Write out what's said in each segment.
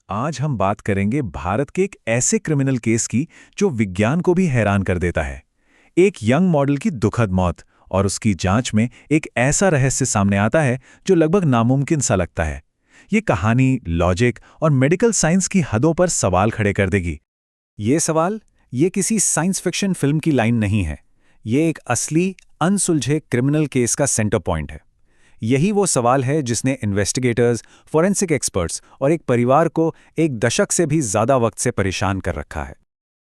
आज हम बात करेंगे भारत के एक ऐसे क्रिमिनल केस की जो विज्ञान को भी हैरान कर देता है। एक यंग मॉडल की दुखद मौत और उसकी जांच में एक ऐसा रहस्य सामने आता है जो लगभग नामुमकिन सा लगता है। ये कहानी लॉजिक और मेडिकल साइंस की हदों पर सवाल खड़े कर देगी। ये किसी साइंस फिक्शन फिल्म की लाइन नहीं है। ये एक असली अनसुलझे क्रिमिनल केस का सेंटर पॉइंट है। यही वो सवाल है जिसने इन्वेस्टिगेटर्स, फॉरेंसिक एक्सपर्ट्स और एक परिवार को एक दशक से भी ज्यादा वक्त से परेशान कर रखा है।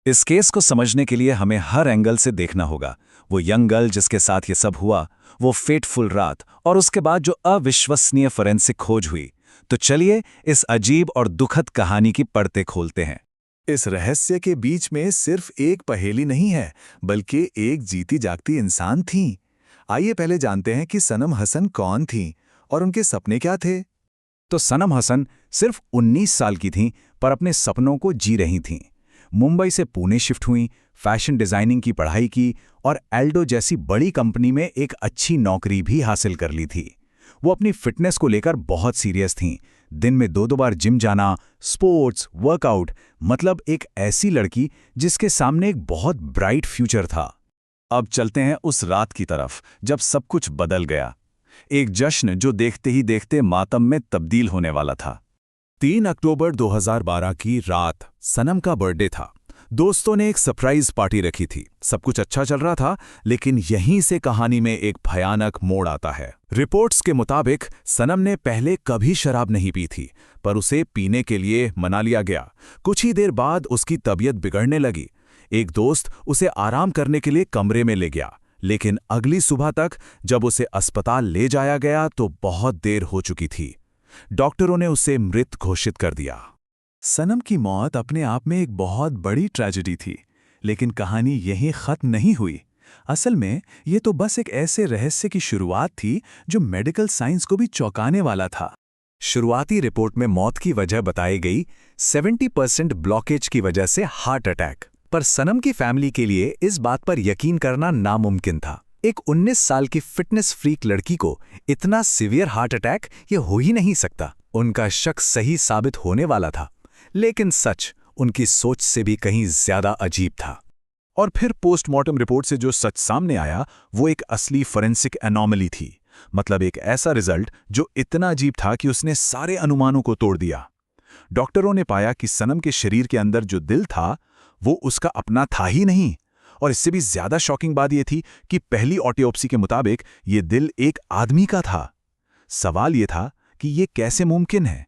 इस केस को समझने के लिए हमें हर एंगल से देखना होगा। वो यंग गर्ल जिसके साथ ये सब हुआ, वो फेटफुल रात और उसके बाद जो अविश्वसनीय फॉरेंसिक खोज हुई। तो चलिए इस अजीब और दुखद कहानी की परतें खोलते हैं। इस रहस्य के बीच में सिर्फ एक पहेली नहीं है, बल्कि एक जीती जागती इंसान थी। आइए पहले जानते हैं कि सनम हसन कौन थीं और उनके सपने क्या थे। तो सनम हसन सिर्फ 19 साल की थीं, पर अपने सपनों को जी रही थीं। मुंबई से पुणे शिफ्ट हुईं, फैशन डिजाइनिंग की पढ़ाई की और एल्डो जैसी बड़ी कंपनी में एक अच्छी नौकरी भी हासिल कर ली थी। वो अपनी फिटनेस को लेकर बहुत सीरियस थीं। दिन में 2-2 बार जिम जाना, स्पोर्ट्स, वर्कआउट, मतलब एक ऐसी लड़की जिसके सामने एक बहुत ब्राइट फ्यूचर था। अब चलते हैं उस रात की तरफ जब सब कुछ बदल गया। एक जश्न जो देखते ही देखते मातम में तब्दील होने वाला था। 3 अक्टूबर 2012 की रात सनम का बर्थडे था। दोस्तों ने एक सरप्राइज पार्टी रखी थी। सब कुछ अच्छा चल रहा था, लेकिन यहीं से कहानी में एक भयानक मोड़ आता है। रिपोर्ट्स के मुताबिक सनम ने पहले कभी शराब नहीं पी थी, पर उसे पीने के लिए मना लिया गया। कुछ ही देर बाद उसकी तबीयत बिगड़ने लगी। एक दोस्त उसे आराम करने के लिए कमरे में ले गया, लेकिन अगली सुबह तक जब उसे अस्पताल ले जाया गया तो बहुत देर हो चुकी थी। डॉक्टरों ने उसे मृत घोषित कर दिया। सनम की मौत अपने आप में एक बहुत बड़ी ट्रेजेडी थी, लेकिन कहानी यहीं खत्म नहीं हुई। असल में ये तो बस एक ऐसे रहस्य की शुरुआत थी जो मेडिकल साइंस को भी चौंकाने वाला था। शुरुआती रिपोर्ट में मौत की वजह बताई गई 70% ब्लॉकेज की वजह से हार्ट अटैक, पर सनम की फैमिली के लिए इस बात पर यकीन करना नामुमकिन था। एक 19 साल की फिटनेस फ्रीक लड़की को इतना सीवियर हार्ट अटैक ये हो ही नहीं सकता। उनका शक सही साबित होने वाला था, लेकिन सच उनकी सोच से भी कहीं ज्यादा अजीब था। और फिर पोस्टमार्टम रिपोर्ट से जो सच सामने आया वो एक असली फोरेंसिक एनोमली थी। मतलब एक ऐसा रिजल्ट जो इतना अजीब था कि उसने सारे अनुमानों को तोड़ दिया। डॉक्टरों ने पाया कि सनम के शरीर के अंदर जो दिल था वो उसका अपना था ही नहीं। और इससे भी ज्यादा शॉकिंग बात यह थी कि पहली ऑटोप्सी के मुताबिक ये दिल एक आदमी का था। सवाल ये था कि ये कैसे मुमकिन है।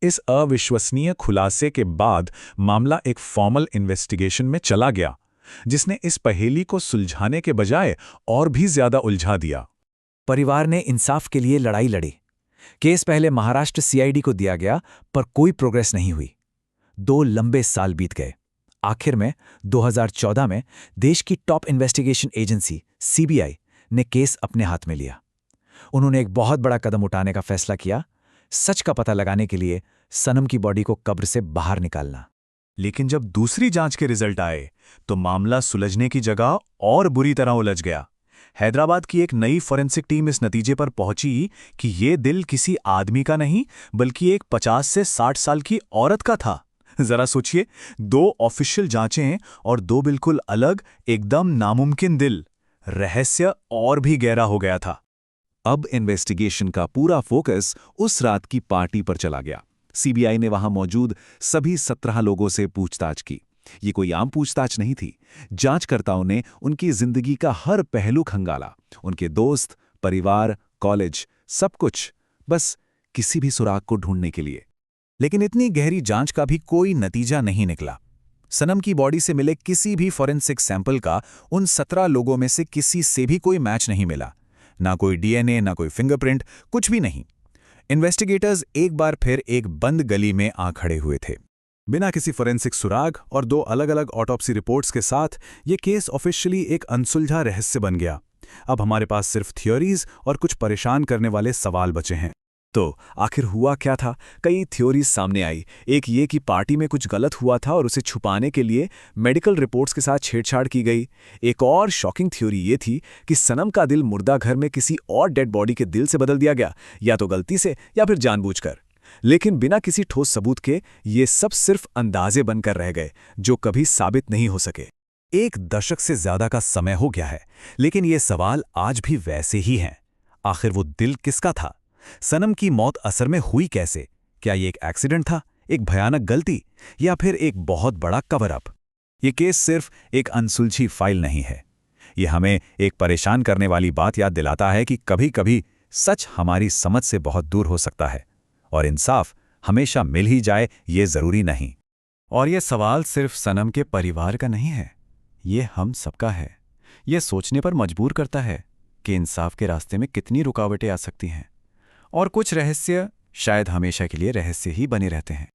इस अविश्वसनीय खुलासे के बाद मामला एक फॉर्मल इन्वेस्टिगेशन में चला गया, जिसने इस पहेली को सुलझाने के बजाय और भी ज्यादा उलझा दिया। परिवार ने इंसाफ के लिए लड़ाई लड़ी। केस पहले महाराष्ट्र सीआईडी को दिया गया, पर कोई प्रोग्रेस नहीं हुई। 2 लंबे साल बीत गए। आखिर में 2014 में देश की टॉप इन्वेस्टिगेशन एजेंसी सीबीआई ने केस अपने हाथ में लिया। उन्होंने एक बहुत बड़ा कदम उठाने का फैसला किया, सच का पता लगाने के लिए सनम की बॉडी को कब्र से बाहर निकालना। लेकिन जब दूसरी जांच के रिजल्ट आए तो मामला सुलझने की जगह और बुरी तरह उलझ गया। हैदराबाद की एक नई फॉरेंसिक टीम इस नतीजे पर पहुंची कि ये दिल किसी आदमी का नहीं, बल्कि एक 50 से 60 साल की औरत का था। जरा सोचिए, 2 ऑफिशियल जांचें और 2 बिल्कुल अलग, एकदम नामुमकिन दिल। रहस्य और भी गहरा हो गया था। अब इन्वेस्टिगेशन का पूरा फोकस उस रात की पार्टी पर चला गया। सीबीआई ने वहां मौजूद सभी 17 लोगों से पूछताछ की। ये कोई आम पूछताछ नहीं थी। जांचकर्ताओं ने उनकी जिंदगी का हर पहलू खंगाला, उनके दोस्त, परिवार, कॉलेज, सब कुछ, बस किसी भी सुराग को ढूंढने के लिए। लेकिन इतनी गहरी जांच का भी कोई नतीजा नहीं निकला। सनम की बॉडी से मिले किसी भी फॉरेंसिक सैंपल का उन 17 लोगों में से किसी से भी कोई मैच नहीं मिला। ना कोई डीएनए, ना कोई फिंगरप्रिंट, कुछ भी नहीं। इन्वेस्टिगेटर्स एक बार फिर एक बंद गली में आ खड़े हुए थे। बिना किसी फोरेंसिक सुराग और 2 अलग-अलग ऑटोप्सी रिपोर्ट्स के साथ ये केस ऑफिशियली एक अनसुलझा रहस्य बन गया। अब हमारे पास सिर्फ थ्योरीज और कुछ परेशान करने वाले सवाल बचे हैं। तो आखिर हुआ क्या था? कई थ्योरीज सामने आई। एक ये कि पार्टी में कुछ गलत हुआ था और उसे छुपाने के लिए मेडिकल रिपोर्ट्स के साथ छेड़छाड़ की गई। एक और शॉकिंग थ्योरी ये थी कि सनम का दिल मुर्दा घर में किसी और डेड बॉडी के दिल से बदल दिया गया, या तो गलती से या फिर जानबूझकर। लेकिन बिना किसी ठोस सबूत के ये सब सिर्फ अंदाजे बनकर रह गए जो कभी साबित नहीं हो सके। 1 दशक से ज्यादा का समय हो गया है, लेकिन ये सवाल आज भी वैसे ही हैं। आखिर वो दिल किसका था? सनम की मौत असल में हुई कैसे? क्या ये एक एक्सीडेंट था, एक भयानक गलती, या फिर एक बहुत बड़ा कवर अप? ये केस सिर्फ एक अनसुलझी फाइल नहीं है। ये हमें एक परेशान करने वाली बात याद दिलाता है कि कभी-कभी सच हमारी समझ से बहुत दूर हो सकता है और इंसाफ हमेशा मिल ही जाए ये जरूरी नहीं। और ये सवाल सिर्फ सनम के परिवार का नहीं है, ये हम सबका है। ये सोचने पर मजबूर करता है कि इंसाफ के रास्ते में कितनी रुकावटें आ सकती हैं और कुछ रहस्य शायद हमेशा के लिए रहस्य ही बने रहते हैं।